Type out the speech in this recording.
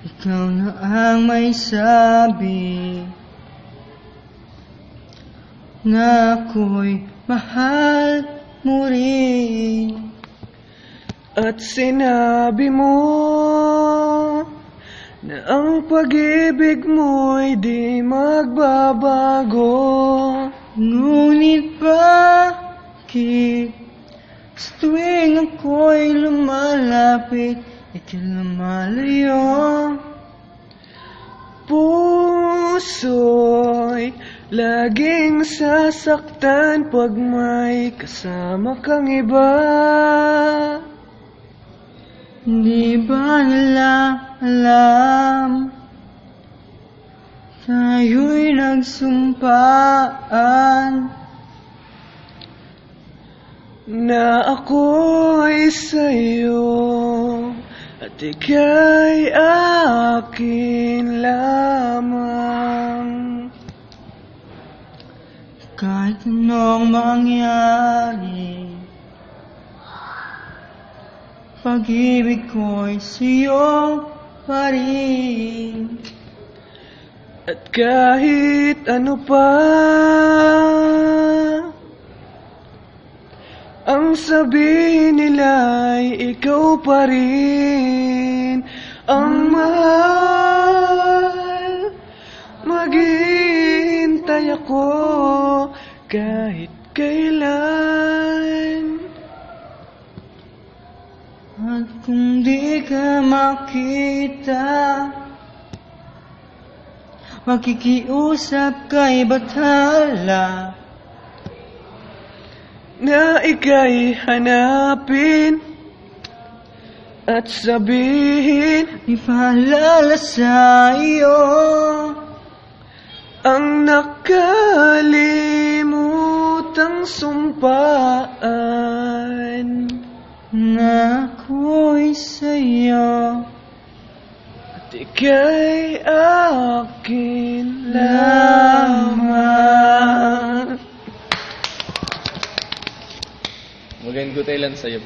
ikaw na ang may sabi na ako'y mahal mo rin. At sinabi mo na ang pag-ibig mo'y di magbabago. Ngunit bakit sa tuwing ako'y lumalapit, ika'y lumalayo? Puso'y laging sasaktan pag may kasama kang iba. Di ba nila alam tayo'y nagsumpaan na ako'y sa'yo at ika'y akin lamang. Kahit anong mangyari, pag-ibig ko'y sa'yo pa rin. At kahit ano pa ang sabihin nila'y ikaw pa rin ang mahal. Maghihintay ako kahit kailan. At kung di ka makita, makikiusap kay bathala Na ika'y hanapin at sabihin, ipaalala sa iyo ang nakalimutang sumpaan na ako'y sa'yo at ika'y akin lamang. Magaling ko Thailand sa'yo.